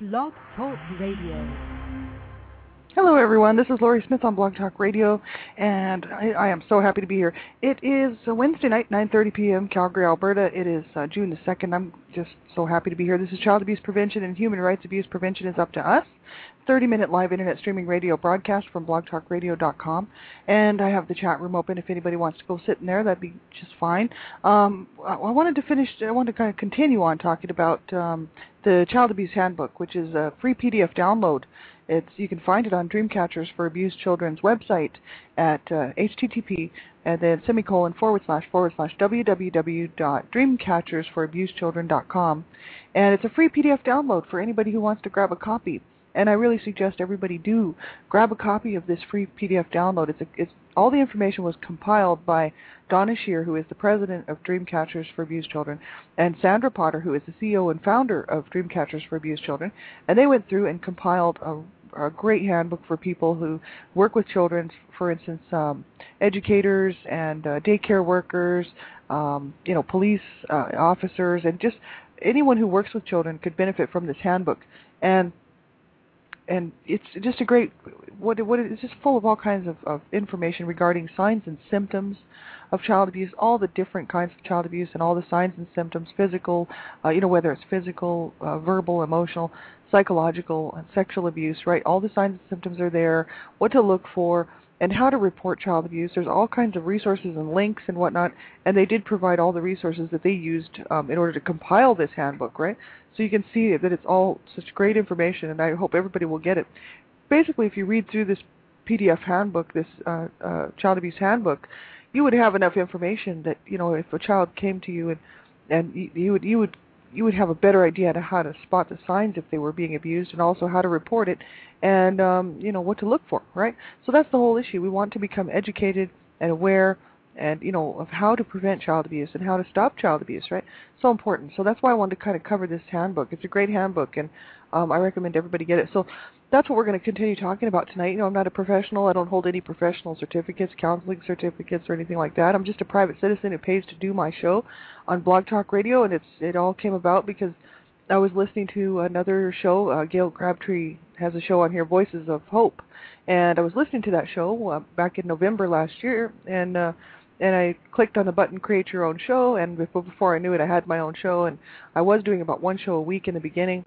Blog Talk Radio. Hello, everyone. This is Laurie Smith on Blog Talk Radio, and I am so happy to be here. It is Wednesday night, 9:30 p.m., Calgary, Alberta. It is June the 2nd. I'm just so happy to be here. This is Child Abuse Prevention and Human Rights Abuse Prevention is Up to Us, 30-minute live internet streaming radio broadcast from blogtalkradio.com, and I have the chat room open if anybody wants to go sit in there. That'd be just fine. I wanted to kind of continue on talking about the Child Abuse Handbook, which is a free PDF download. You can find it on Dreamcatchers for Abused Children's website at http and then semicolon / www.dreamcatchersforabusedchildren.com. And it's a free PDF download for anybody who wants to grab a copy. And I really suggest everybody do grab a copy of this free PDF download. All the information was compiled by Donna Shear, who is the president of Dreamcatchers for Abused Children, and Sandra Potter, who is the CEO and founder of Dreamcatchers for Abused Children. And they went through and compiled a great handbook for people who work with children, for instance, educators and daycare workers, police officers, and just anyone who works with children could benefit from this handbook. And it's just a great, it's just full of all kinds of information regarding signs and symptoms of child abuse, all the different kinds of child abuse and all the signs and symptoms, physical, whether it's physical, verbal, emotional, psychological, and sexual abuse, right? All the signs and symptoms are there, what to look for, and how to report child abuse. There's all kinds of resources and links and whatnot, and they did provide all the resources that they used in order to compile this handbook, right? So you can see that it's all such great information, and I hope everybody will get it. Basically, if you read through this PDF handbook, this child abuse handbook, you would have enough information that, if a child came to you and you would have a better idea on how to spot the signs if they were being abused, and also how to report it, and what to look for, right? So that's the whole issue. We want to become educated and aware, and of how to prevent child abuse and how to stop child abuse, right? So important. So that's why I wanted to kind of cover this handbook. It's a great handbook, and I recommend everybody get it. So that's what we're going to continue talking about tonight. I'm not a professional. I don't hold any professional certificates, counseling certificates, or anything like that. I'm just a private citizen who pays to do my show on Blog Talk Radio, and it all came about because I was listening to another show. Gail Crabtree has a show on here, Voices of Hope, and I was listening to that show back in November last year, and I clicked on the button, Create Your Own Show, and before I knew it, I had my own show, and I was doing about one show a week in the beginning.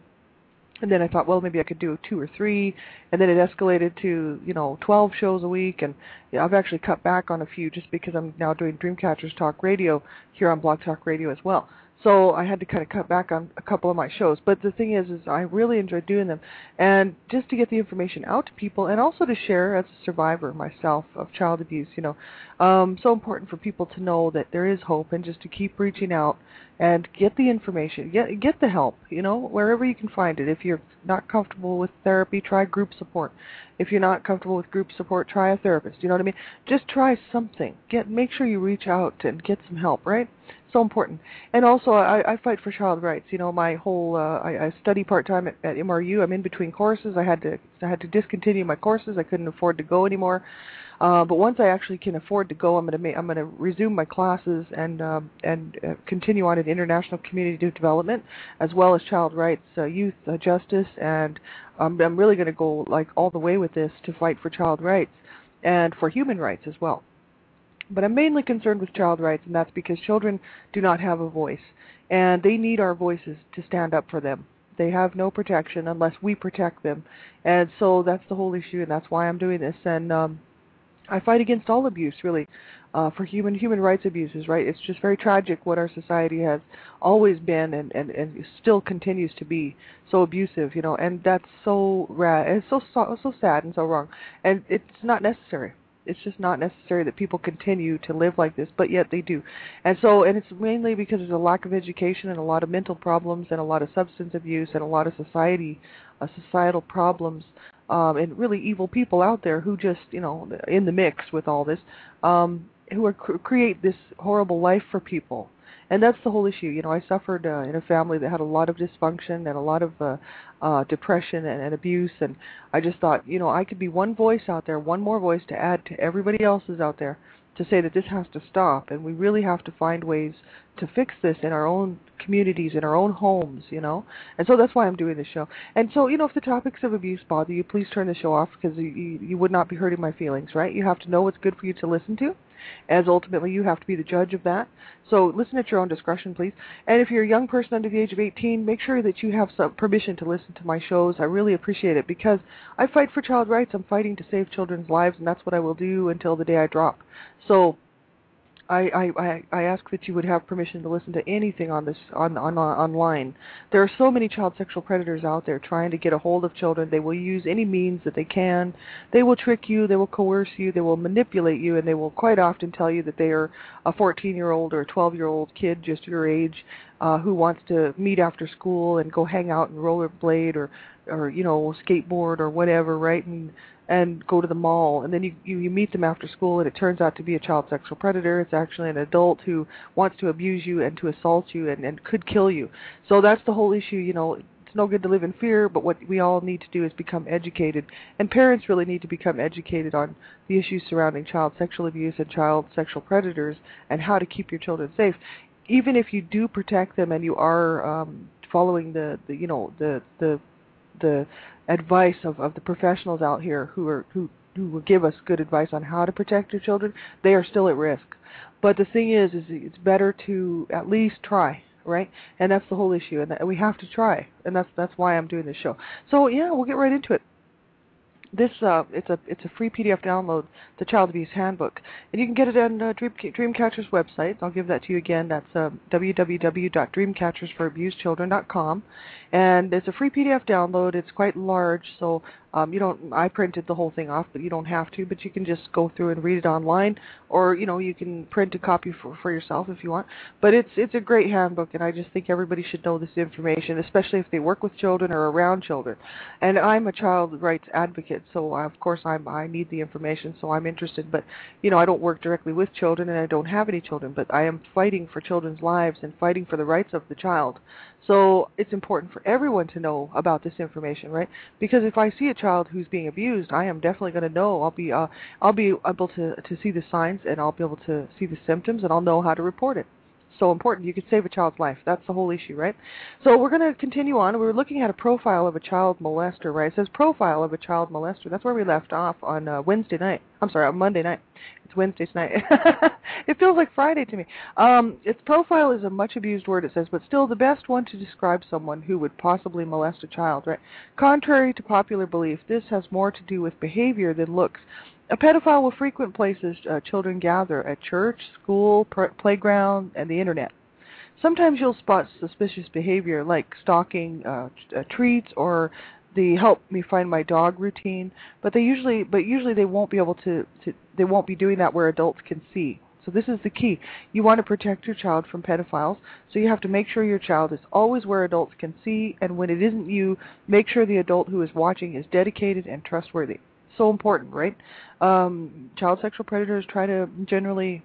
And then I thought, well, maybe I could do 2 or 3, and then it escalated to, 12 shows a week, and I've actually cut back on a few just because I'm now doing Dreamcatchers Talk Radio here on Blog Talk Radio as well. So I had to kind of cut back on a couple of my shows. But the thing is I really enjoy doing them, and just to get the information out to people, and also to share as a survivor myself of child abuse, so important for people to know that there is hope, and just to keep reaching out and get the information, get the help, wherever you can find it. If you're not comfortable with therapy, try group support. If you're not comfortable with group support, try a therapist. You know what I mean? Just try something. Make sure you reach out and get some help, right? So important. And also, I fight for child rights. My whole I study part-time at MRU. I'm in between courses. I had to discontinue my courses. I couldn't afford to go anymore. But once I actually can afford to go, I'm going to resume my classes and continue on in international community development, as well as child rights, youth justice, and I'm really going to go all the way with this to fight for child rights and for human rights as well. But I'm mainly concerned with child rights, and that's because children do not have a voice, and they need our voices to stand up for them. They have no protection unless we protect them, and so that's the whole issue, and that's why I'm doing this. And I fight against all abuse, really, for human rights abuses, right? It's just very tragic what our society has always been and still continues to be so abusive, and that's so it's so sad and so wrong, and it's not necessary. It's just not necessary that people continue to live like this, but yet they do. And it's mainly because there's a lack of education and a lot of mental problems and a lot of substance abuse and a lot of societal problems, and really evil people out there who just, in the mix with all this, who create this horrible life for people. And that's the whole issue. I suffered in a family that had a lot of dysfunction and a lot of depression and abuse, and I just thought, I could be one voice out there, one more voice to add to everybody else's out there, to say that this has to stop, and we really have to find ways to fix this in our own communities, in our own homes, And so that's why I'm doing this show. And so, if the topics of abuse bother you, please turn the show off, because you would not be hurting my feelings, right? You have to know what's good for you to listen to, as ultimately you have to be the judge of that. So listen at your own discretion, please. And if you're a young person under the age of 18, make sure that you have some permission to listen to my shows. I really appreciate it, because I fight for child rights. I'm fighting to save children's lives, and that's what I will do until the day I drop. So I ask that you would have permission to listen to anything on this online. There are so many child sexual predators out there trying to get a hold of children. They will use any means that they can. They will trick you. They will coerce you. They will manipulate you, and they will quite often tell you that they are a 14-year-old or a 12-year-old kid just your age who wants to meet after school and go hang out and rollerblade or skateboard or whatever, right? And go to the mall, and then you meet them after school, and it turns out to be a child sexual predator. It's actually an adult who wants to abuse you and to assault you and could kill you. So that's the whole issue. It's no good to live in fear, but what we all need to do is become educated, and parents really need to become educated on the issues surrounding child sexual abuse and child sexual predators and how to keep your children safe. Even if you do protect them and you are following the advice of the professionals out here who will give us good advice on how to protect your children, they are still at risk. But the thing is it's better to at least try, right? And that's the whole issue, and we have to try, and that's why I'm doing this show. So yeah, we'll get right into it. This it's a free PDF download, the Child Abuse Handbook, and you can get it on Dreamcatcher's website. I'll give that to you again. That's www.dreamcatchersforabusedchildren.com, and it's a free PDF download. It's quite large, so I printed the whole thing off, but you don't have to. But you can just go through and read it online, or you can print a copy for yourself if you want. But it's a great handbook, and I just think everybody should know this information, especially if they work with children or around children. And I'm a child rights advocate, so of course I need the information, so I'm interested. But I don't work directly with children, and I don't have any children, but I am fighting for children's lives and fighting for the rights of the child. So it's important for everyone to know about this information, right? Because if I see a child who's being abused, I am definitely going to know. I'll be able to see the signs, and I'll be able to see the symptoms, and I'll know how to report it. So important. You can save a child's life. That's the whole issue, right? So we're going to continue on. We're looking at a profile of a child molester, right? It says profile of a child molester. That's where we left off on Wednesday night. I'm sorry, on Monday night. It's Wednesday tonight. It feels like Friday to me. Its profile is a much abused word, it says, but still the best one to describe someone who would possibly molest a child, right? Contrary to popular belief, this has more to do with behavior than looks. A pedophile will frequent places children gather: at church, school, playground, and the internet. Sometimes you'll spot suspicious behavior like stalking treats or the help me find my dog routine, but usually they won't be able to they won't be doing that where adults can see. So this is the key. You want to protect your child from pedophiles, so you have to make sure your child is always where adults can see, and when it isn't you, make sure the adult who is watching is dedicated and trustworthy. So important, right? Child sexual predators try to generally,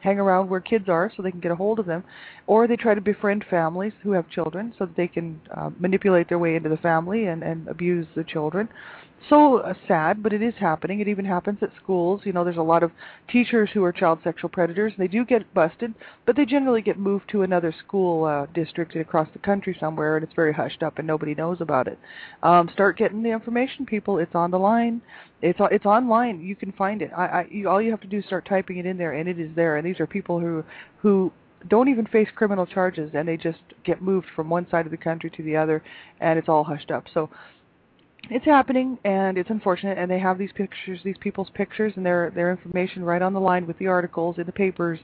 hang around where kids are so they can get a hold of them, or they try to befriend families who have children so that they can manipulate their way into the family and abuse the children. So sad, but it is happening. It even happens at schools. There's a lot of teachers who are child sexual predators, and they do get busted, but they generally get moved to another school district across the country somewhere, and it's very hushed up, and nobody knows about it. Start getting the information, people. It's on the line. It's online. You can find it. All you have to do is start typing it in there, and it is there. And these are people who don't even face criminal charges, and they just get moved from one side of the country to the other, and it's all hushed up. So it's happening, and it's unfortunate, and they have these pictures, these people's pictures, and their information right on the line with the articles in the papers,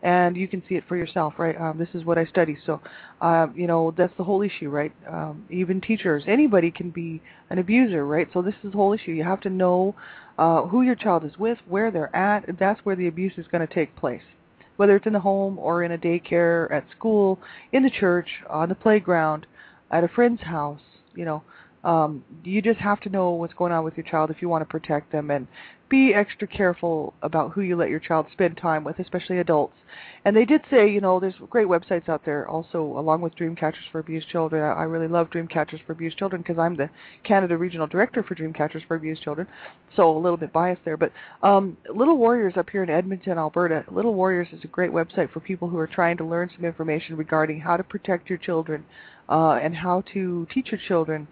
and you can see it for yourself, right? This is what I study, so, that's the whole issue, right? Even teachers, anybody can be an abuser, right? So this is the whole issue. You have to know who your child is with, where they're at, and that's where the abuse is going to take place. Whether it's in the home or in a daycare, at school, in the church, on the playground, at a friend's house, You just have to know what's going on with your child if you want to protect them, and be extra careful about who you let your child spend time with, especially adults. And they did say, there's great websites out there also, along with Dreamcatchers for Abused Children. I really love Dreamcatchers for Abused Children because I'm the Canada Regional Director for Dreamcatchers for Abused Children, so a little bit biased there. But Little Warriors up here in Edmonton, Alberta, Little Warriors is a great website for people who are trying to learn some information regarding how to protect your children and how to teach your children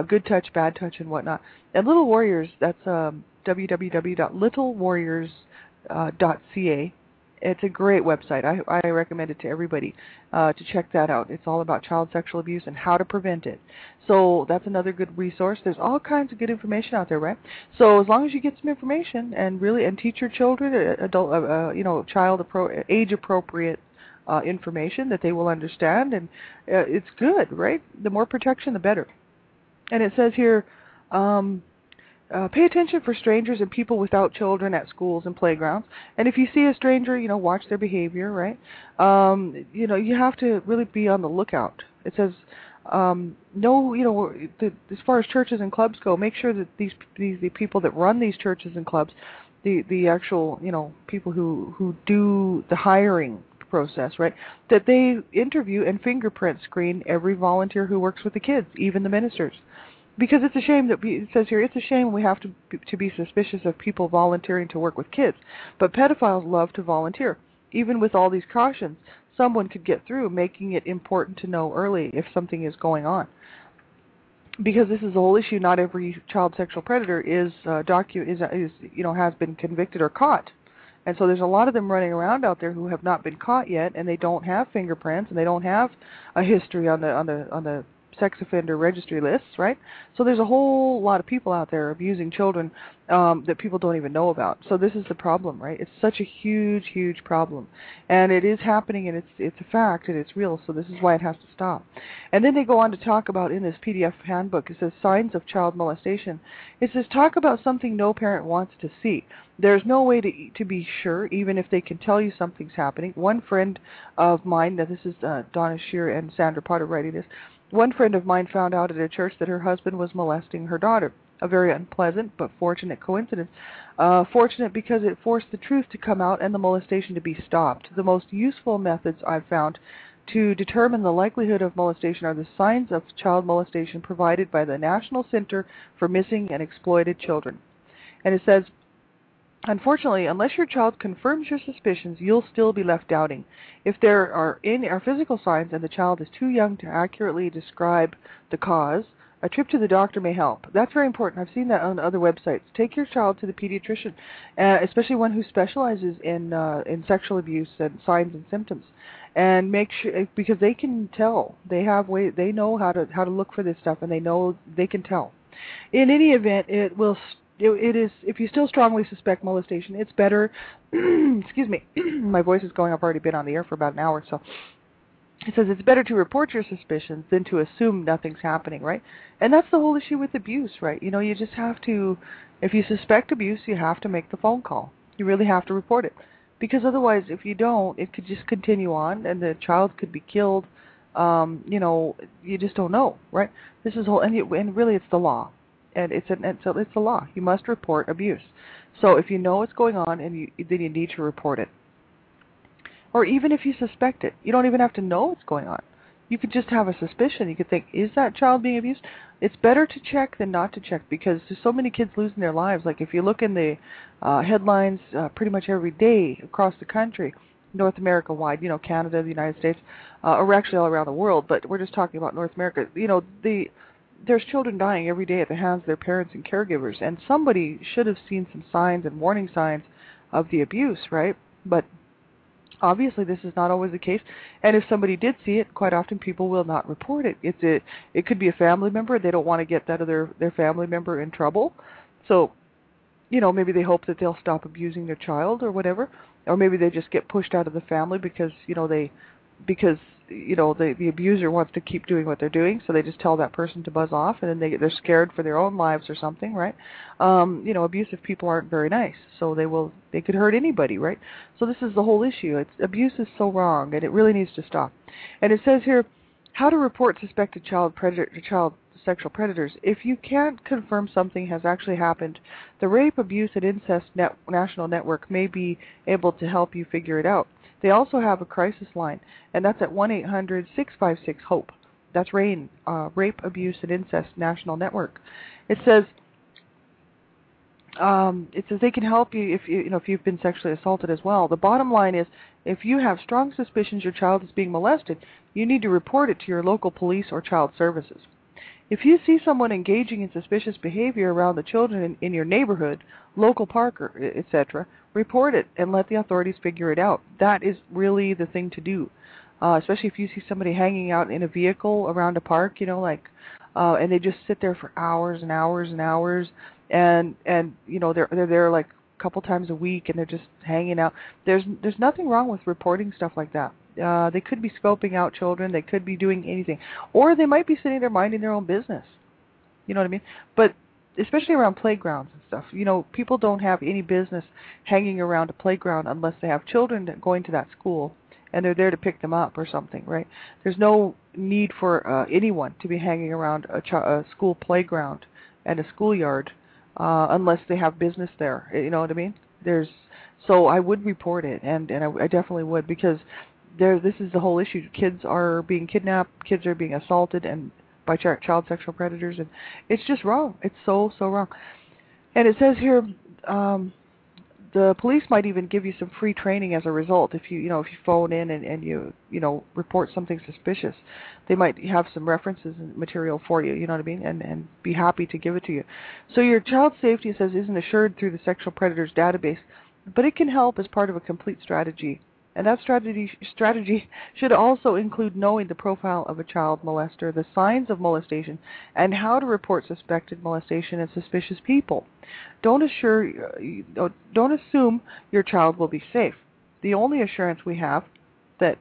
good touch, bad touch, and whatnot. And Little Warriors, that's www.littlewarriors.ca. It's a great website. I recommend it to everybody to check that out. It's all about child sexual abuse and how to prevent it. So that's another good resource. There's all kinds of good information out there, right? So as long as you get some information and teach your children age appropriate information that they will understand, and it's good, right? The more protection, the better. And it says here, pay attention for strangers and people without children at schools and playgrounds. And if you see a stranger, watch their behavior, right? You have to really be on the lookout. It says, as far as churches and clubs go, make sure that the people that run these churches and clubs, the actual, people who do the hiring process, right, that they interview and fingerprint screen every volunteer who works with the kids, even the ministers. Because it's a shame that it says here, it's a shame we have to be suspicious of people volunteering to work with kids. But pedophiles love to volunteer. Even with all these cautions, someone could get through, making it important to know early if something is going on. Because this is the whole issue. Not every child sexual predator has been convicted or caught. And so there's a lot of them running around out there who have not been caught yet, and they don't have fingerprints, and they don't have a history on the sex offender registry lists, right? So there's a whole lot of people out there abusing children that people don't even know about. So this is the problem, right? It's such a huge, huge problem. And it is happening, and it's a fact, and it's real, so this is why it has to stop. And then they go on to talk about, in this PDF handbook, it says signs of child molestation. It says talk about something no parent wants to see. There's no way to be sure, even if they can tell you something's happening. One friend of mine, this is Donna Shear and Sandra Potter writing this, one friend of mine found out at a church that her husband was molesting her daughter. A very unpleasant but fortunate coincidence. Fortunate because it forced the truth to come out and the molestation to be stopped. The most useful methods I've found to determine the likelihood of molestation are the signs of child molestation provided by the National Center for Missing and Exploited Children. And it says, unfortunately, unless your child confirms your suspicions, you'll still be left doubting. If there are physical signs and the child is too young to accurately describe the cause, a trip to the doctor may help. That's very important. I've seen that on other websites. Take your child to the pediatrician, especially one who specializes in sexual abuse and signs and symptoms, and make sure, because they can tell. They know how to look for this stuff, and they can tell. In any event, it is, if you still strongly suspect molestation, it's better, excuse me, my voice is going, I've already been on the air for about an hour, so it says it's better to report your suspicions than to assume nothing's happening, right? And that's the whole issue with abuse, right? You just have to, if you suspect abuse, you have to make the phone call. You really have to report it. Because otherwise, if you don't, it could just continue on, and the child could be killed. You just don't know, right? This is whole, and really it's the law. And it's the law. You must report abuse. So if you know what's going on, then you need to report it. Or even if you suspect it, you don't even have to know what's going on. You could just have a suspicion. You could think, is that child being abused? It's better to check than not to check, because there's so many kids losing their lives. Like if you look in the headlines pretty much every day across the country, North America wide, Canada, the United States, or actually all around the world, but we're just talking about North America. There's children dying every day at the hands of their parents and caregivers, and somebody should have seen some signs and warning signs of the abuse, right? But obviously this is not always the case, and if somebody did see it, quite often people will not report it. It could be a family member. They don't want to get that other their family member in trouble, so maybe they hope that they'll stop abusing their child or whatever, or maybe they just get pushed out of the family because the abuser wants to keep doing what they're doing, so they just tell that person to buzz off, and then they're scared for their own lives or something, right? Abusive people aren't very nice, so they could hurt anybody, right? So this is the whole issue. Abuse is so wrong, and it really needs to stop. And it says here, how to report suspected child sexual predators. If you can't confirm something has actually happened, the Rape, Abuse, and Incest National Network may be able to help you figure it out. They also have a crisis line, and that's at 1-800-656-HOPE. That's RAIN, Rape, Abuse, and Incest National Network. It says they can help you if you've been sexually assaulted as well. The bottom line is, if you have strong suspicions your child is being molested, you need to report it to your local police or child services. If you see someone engaging in suspicious behavior around the children in your neighborhood, local park, etc., report it and let the authorities figure it out. That is really the thing to do, especially if you see somebody hanging out in a vehicle around a park, and they just sit there for hours and hours and hours, and they're there like a couple times a week, and they're just hanging out. There's nothing wrong with reporting stuff like that. They could be scoping out children. They could be doing anything. Or they might be sitting there minding their own business. You know what I mean? But especially around playgrounds and stuff, people don't have any business hanging around a playground unless they have children going to that school and they're there to pick them up or something, right? There's no need for anyone to be hanging around a school playground and a schoolyard unless they have business there. You know what I mean? So I would report it, and I definitely would, because this is the whole issue. Kids are being kidnapped, kids are being assaulted, and by child sexual predators, and it's just wrong. It's so wrong. And it says here, the police might even give you some free training as a result if you phone in and you report something suspicious. They might have some references and material for you. You know what I mean? And be happy to give it to you. So your child safety, it says, isn't assured through the sexual predators database, but it can help as part of a complete strategy. And that strategy should also include knowing the profile of a child molester, the signs of molestation, and how to report suspected molestation and suspicious people. Don't assume your child will be safe. The only assurance we have that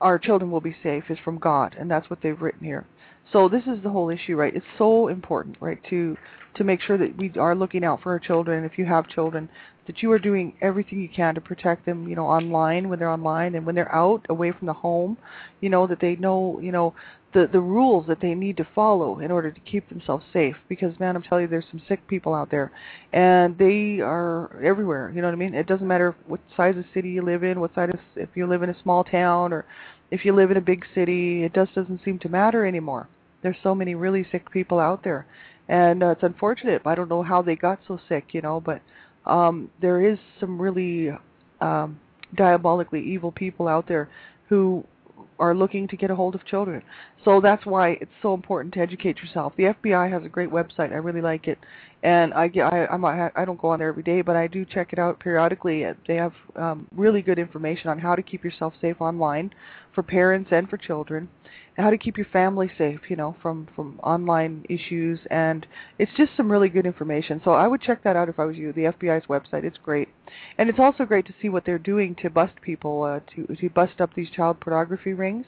our children will be safe is from God, and that's what they've written here. So this is the whole issue, right? It's so important, right, to make sure that we are looking out for our children. If you have children, that you are doing everything you can to protect them, online, when they're online, and when they're out, away from the home, that they know, the rules that they need to follow in order to keep themselves safe. Because, man, I'm telling you, there's some sick people out there, and they are everywhere, you know what I mean? It doesn't matter what size of city you live in, if you live in a small town, or if you live in a big city, it just doesn't seem to matter anymore. There's so many really sick people out there, and it's unfortunate. I don't know how they got so sick, but there is some really diabolically evil people out there who are looking to get a hold of children. So that's why it's so important to educate yourself. The FBI has a great website. I really like it, and I don't go on there every day, but I do check it out periodically. They have really good information on how to keep yourself safe online for parents and for children, and how to keep your family safe, from online issues, and it's just some really good information. So I would check that out if I was you, the FBI's website. It's great. And it's also great to see what they're doing to bust people, to bust up these child pornography rings,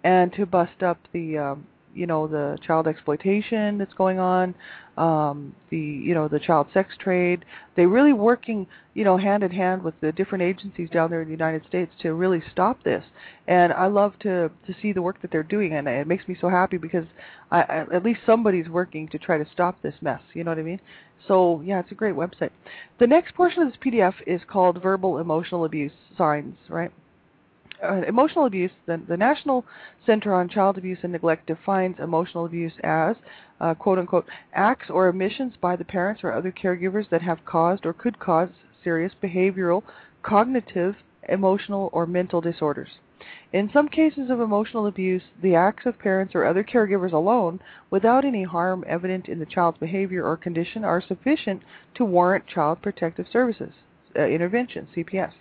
and to bust up the the child exploitation that's going on, the child sex trade. They're really working, hand in hand with the different agencies down there in the United States to really stop this. And I love to see the work that they're doing, and it makes me so happy because at least somebody's working to try to stop this mess. You know what I mean? So, yeah, it's a great website. The next portion of this PDF is called Verbal Emotional Abuse Signs, right? Emotional abuse, the National Center on Child Abuse and Neglect defines emotional abuse as, quote-unquote, acts or omissions by the parents or other caregivers that have caused or could cause serious behavioral, cognitive, emotional, or mental disorders. In some cases of emotional abuse, the acts of parents or other caregivers alone, without any harm evident in the child's behavior or condition, are sufficient to warrant Child Protective Services intervention, CPS.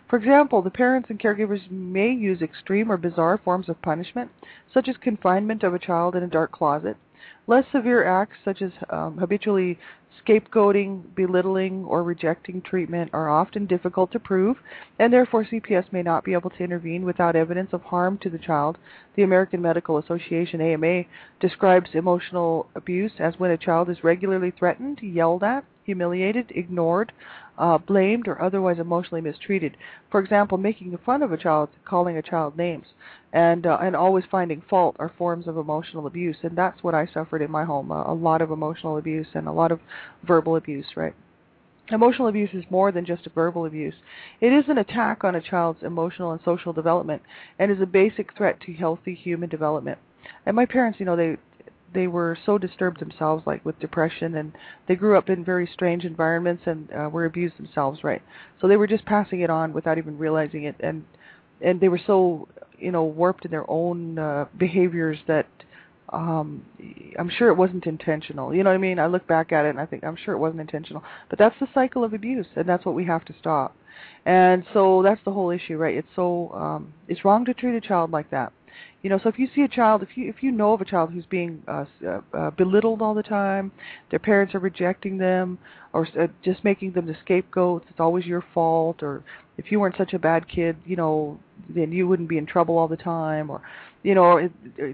For example, the parents and caregivers may use extreme or bizarre forms of punishment, such as confinement of a child in a dark closet. Less severe acts, such as habitually scapegoating, belittling, or rejecting treatment, are often difficult to prove, and therefore CPS may not be able to intervene without evidence of harm to the child. The American Medical Association, AMA, describes emotional abuse as when a child is regularly threatened, yelled at, humiliated, ignored, blamed, or otherwise emotionally mistreated. For example, making fun of a child, calling a child names, and always finding fault are forms of emotional abuse. And that's what I suffered in my home, a lot of emotional abuse and a lot of verbal abuse, right? Emotional abuse is more than just a verbal abuse. It is an attack on a child's emotional and social development and is a basic threat to healthy human development. And my parents, they were so disturbed themselves, like with depression, and they grew up in very strange environments and were abused themselves, right? So they were just passing it on without even realizing it, and they were so, warped in their own behaviors that I'm sure it wasn't intentional. You know what I mean? I look back at it and I think I'm sure it wasn't intentional. But that's the cycle of abuse, and that's what we have to stop. And so that's the whole issue, right? It's wrong to treat a child like that. So if you see a child, if you know of a child who's being belittled all the time, their parents are rejecting them, or just making them the scapegoats, it's always your fault, or if you weren't such a bad kid, then you wouldn't be in trouble all the time, or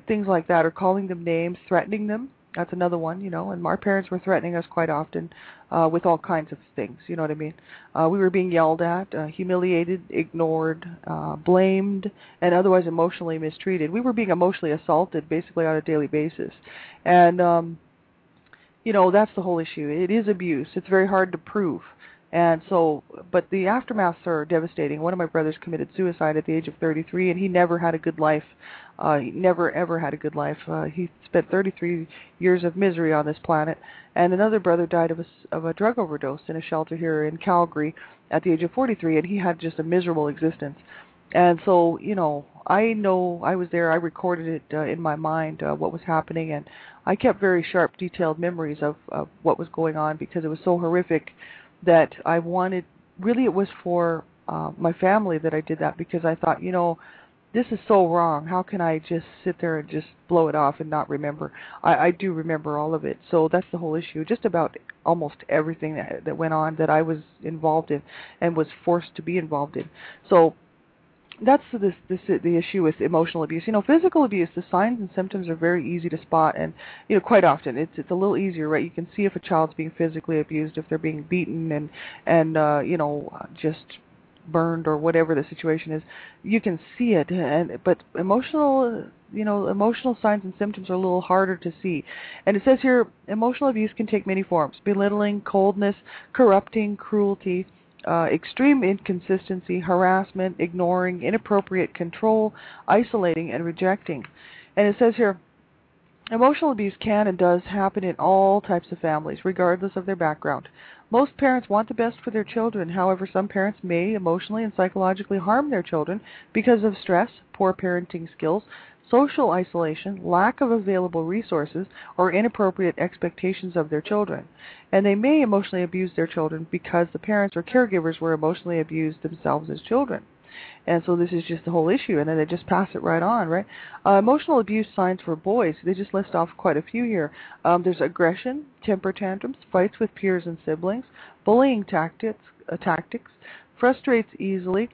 things like that, or calling them names, threatening them. That's another one, and our parents were threatening us quite often with all kinds of things, you know what I mean? We were being yelled at, humiliated, ignored, blamed, and otherwise emotionally mistreated. We were being emotionally assaulted basically on a daily basis. And, that's the whole issue. It is abuse. It's very hard to prove. And so, but the aftermaths are devastating. One of my brothers committed suicide at the age of 33, and he never had a good life. He never, ever had a good life. He spent 33 years of misery on this planet. And another brother died of a drug overdose in a shelter here in Calgary at the age of 43, and he had just a miserable existence. And so, I know I was there. I recorded it in my mind, what was happening, and I kept very sharp, detailed memories of what was going on because it was so horrific that I wanted, really it was for my family that I did that, because I thought, this is so wrong. How can I just sit there and just blow it off and not remember? I do remember all of it. So that's the whole issue. Just about almost everything that went on that I was involved in and was forced to be involved in. So that's the issue with emotional abuse. Physical abuse, the signs and symptoms are very easy to spot, and quite often it's a little easier, right? You can see if a child's being physically abused, if they're being beaten and just burned or whatever the situation is. You can see it, but emotional signs and symptoms are a little harder to see. And it says here, emotional abuse can take many forms: belittling, coldness, corrupting, cruelty, extreme inconsistency, harassment, ignoring, inappropriate control, isolating, and rejecting. And it says here, emotional abuse can and does happen in all types of families, regardless of their background. Most parents want the best for their children. However, some parents may emotionally and psychologically harm their children because of stress, poor parenting skills, social isolation, lack of available resources, or inappropriate expectations of their children. And they may emotionally abuse their children because the parents or caregivers were emotionally abused themselves as children. And so this is just the whole issue, and then they just pass it right on, right? Emotional abuse signs for boys, they just list off quite a few here. There's aggression, temper tantrums, fights with peers and siblings, bullying tactics, frustrates easily,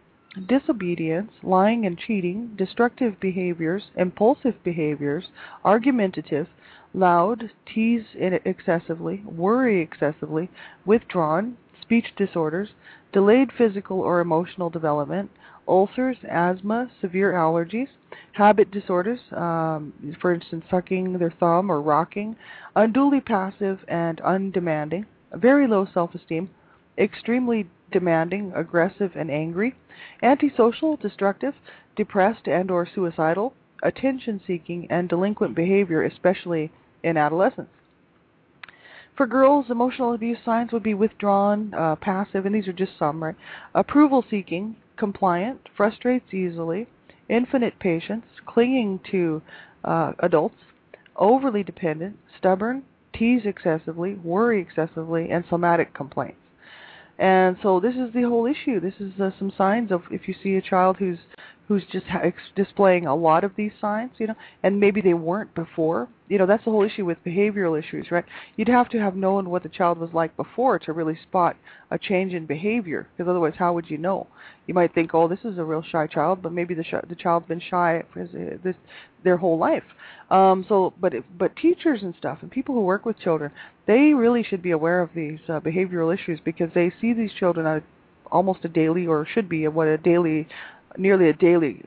disobedience, lying and cheating, destructive behaviors, impulsive behaviors, argumentative, loud, tease excessively, worry excessively, withdrawn, speech disorders, delayed physical or emotional development, ulcers, asthma, severe allergies, habit disorders, for instance, sucking their thumb or rocking, unduly passive and undemanding, very low self-esteem, extremely demanding, aggressive, and angry, antisocial, destructive, depressed and or suicidal, attention-seeking, and delinquent behavior, especially in adolescence. For girls, emotional abuse signs would be withdrawn, passive, and these are just some, right? Approval-seeking, compliant, frustrates easily, infinite patience, clinging to adults, overly dependent, stubborn, tease excessively, worry excessively, and somatic complaints. And so this is the whole issue. This is some signs of if you see a child who's who's just displaying a lot of these signs, and maybe they weren't before. That's the whole issue with behavioral issues, right? You'd have to have known what the child was like before to really spot a change in behavior, because otherwise how would you know? You might think, oh, this is a real shy child, but maybe the child's been shy for their whole life. But teachers and stuff and people who work with children, they really should be aware of these behavioral issues, because they see these children on almost a daily, or should be nearly a daily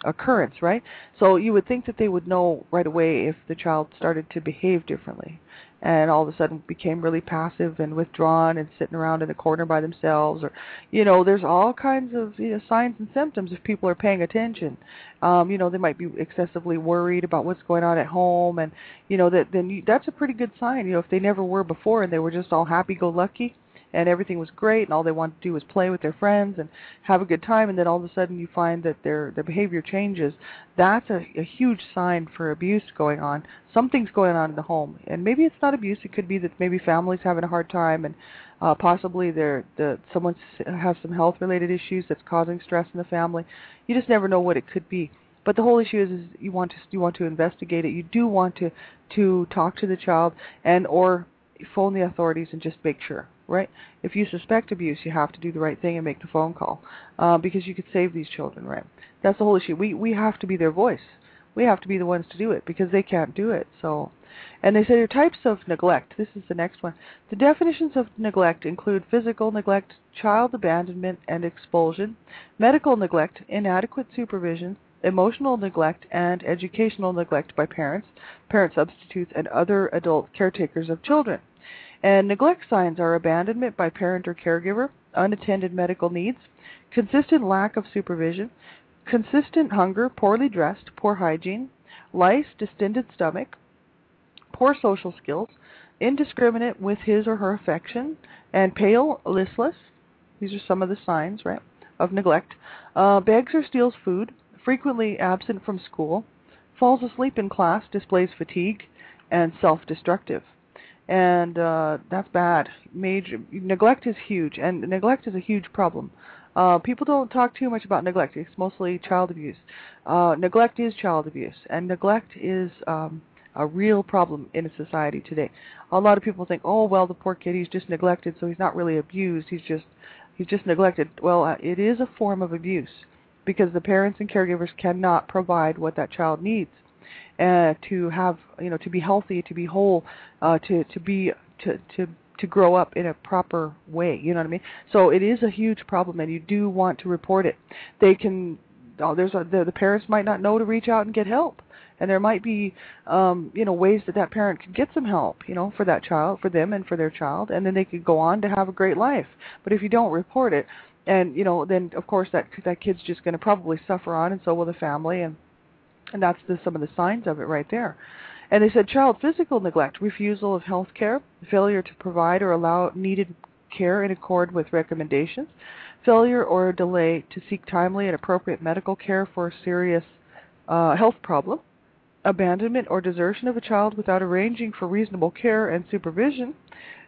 occurrence, right? So you would think that they would know right away if the child started to behave differently and all of a sudden became really passive and withdrawn and sitting around in the corner by themselves, or there's all kinds of signs and symptoms if people are paying attention. They might be excessively worried about what's going on at home, and that's a pretty good sign. If they never were before and they were just all happy-go-lucky and everything was great and all they wanted to do was play with their friends and have a good time, and then all of a sudden you find that their behavior changes, that's a huge sign for abuse going on. Something's going on in the home, and maybe it's not abuse. It could be that maybe family's having a hard time, and possibly someone has some health-related issues that's causing stress in the family. You just never know what it could be. But the whole issue is you want to investigate it. You do want to talk to the child or phone the authorities and just make sure, right? If you suspect abuse, you have to do the right thing and make the phone call, because you could save these children, right? That's the whole issue. We have to be their voice. We have to be the ones to do it, because they can't do it. So, and they say there are types of neglect. This is the next one. The definitions of neglect include physical neglect, child abandonment and expulsion, medical neglect, inadequate supervision, emotional neglect, and educational neglect by parents, parent substitutes, and other adult caretakers of children. And neglect signs are abandonment by parent or caregiver, unattended medical needs, consistent lack of supervision, consistent hunger, poorly dressed, poor hygiene, lice, distended stomach, poor social skills, indiscriminate with his or her affection, and pale, listless. These are some of the signs, right, of neglect. Begs or steals food, frequently absent from school, falls asleep in class, displays fatigue, and self-destructive. And that's bad. Neglect is huge, and neglect is a huge problem. People don't talk too much about neglect. It's mostly child abuse. Neglect is child abuse, and neglect is a real problem in a society today. A lot of people think, oh, well, the poor kid, he's just neglected, so he's not really abused. He's just neglected. Well, it is a form of abuse, because the parents and caregivers cannot provide what that child needs. To have, to be healthy, to be whole, to grow up in a proper way. You know what I mean? So it is a huge problem, and you do want to report it. They can. The parents might not know to reach out and get help, and there might be, ways that parent can get some help, for that child, for them, and for their child, and then they could go on to have a great life. But if you don't report it, and then of course that kid's just going to probably suffer on, and so will the family, and that's some of the signs of it right there. And they said child physical neglect, refusal of health care, failure to provide or allow needed care in accord with recommendations, failure or delay to seek timely and appropriate medical care for a serious health problem, abandonment or desertion of a child without arranging for reasonable care and supervision,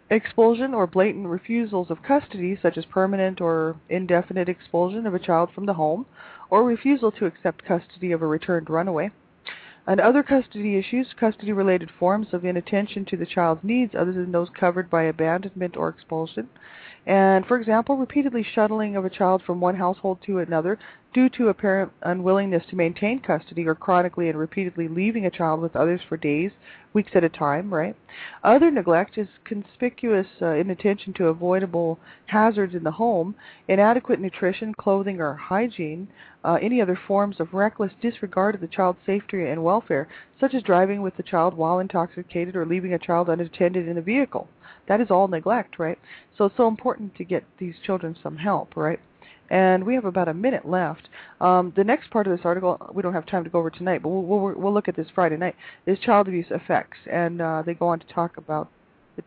expulsion or blatant refusals of custody, such as permanent or indefinite expulsion of a child from the home, or refusal to accept custody of a returned runaway. And other custody issues, custody-related forms of inattention to the child's needs other than those covered by abandonment or expulsion. And, for example, repeatedly shuttling of a child from one household to another due to apparent unwillingness to maintain custody, or chronically and repeatedly leaving a child with others for days, weeks at a time, right? Other neglect is conspicuous inattention to avoidable hazards in the home, inadequate nutrition, clothing, or hygiene, any other forms of reckless disregard of the child's safety and welfare, such as driving with the child while intoxicated or leaving a child unattended in a vehicle. That is all neglect, right? So it's so important to get these children some help, right? And we have about a minute left. The next part of this article, we don't have time to go over tonight, but we'll look at this Friday night, is child abuse effects. And they go on to talk about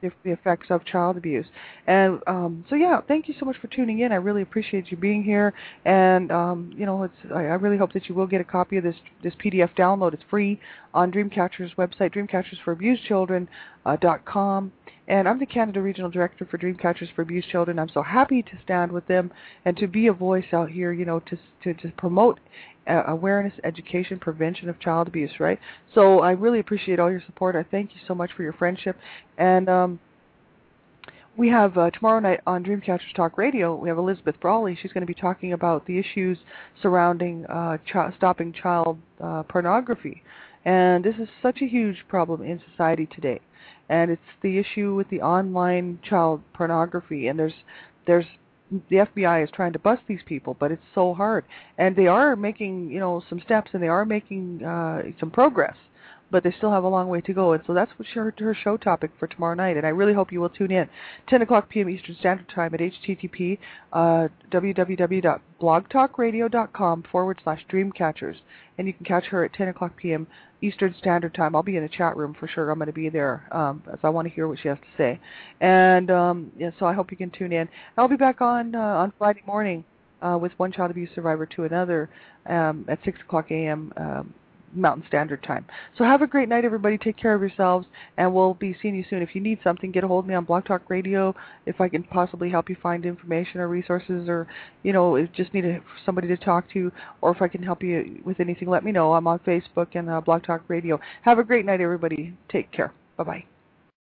the effects of child abuse. And thank you so much for tuning in. I really appreciate you being here. And I really hope that you will get a copy of this PDF download. It's free on Dreamcatcher's website, Dreamcatchers for Abused Children. dreamcatchersforbuse.com. And I'm the Canada Regional Director for Dreamcatchers for Abused Children. I'm so happy to stand with them and to be a voice out here, to promote awareness, education, prevention of child abuse, right? So I really appreciate all your support. I thank you so much for your friendship. And we have tomorrow night on Dreamcatchers Talk Radio, we have Elizabeth Brawley. She's going to be talking about the issues surrounding stopping child pornography. And this is such a huge problem in society today. And it's the issue with the online child pornography. And there's the FBI is trying to bust these people, but it's so hard. And they are making, some steps, and they are making some progress, but they still have a long way to go. And so that's what her show topic for tomorrow night, and I really hope you will tune in. 10 o'clock p.m. Eastern Standard Time at http www.blogtalkradio.com/Dreamcatchers. And you can catch her at 10 o'clock p.m. Eastern Standard Time. I'll be in a chat room for sure. I'm going to be there as I want to hear what she has to say. And so I hope you can tune in. I'll be back on Friday morning with one child abuse survivor to another at 6 o'clock a.m. Mountain Standard Time. So have a great night, everybody. Take care of yourselves, and we'll be seeing you soon. If you need something, get a hold of me on Blog Talk Radio. If I can possibly help you find information or resources, or just need somebody to talk to, or if I can help you with anything, let me know. I'm on Facebook and Blog Talk Radio. Have a great night, everybody. Take care. Bye-bye.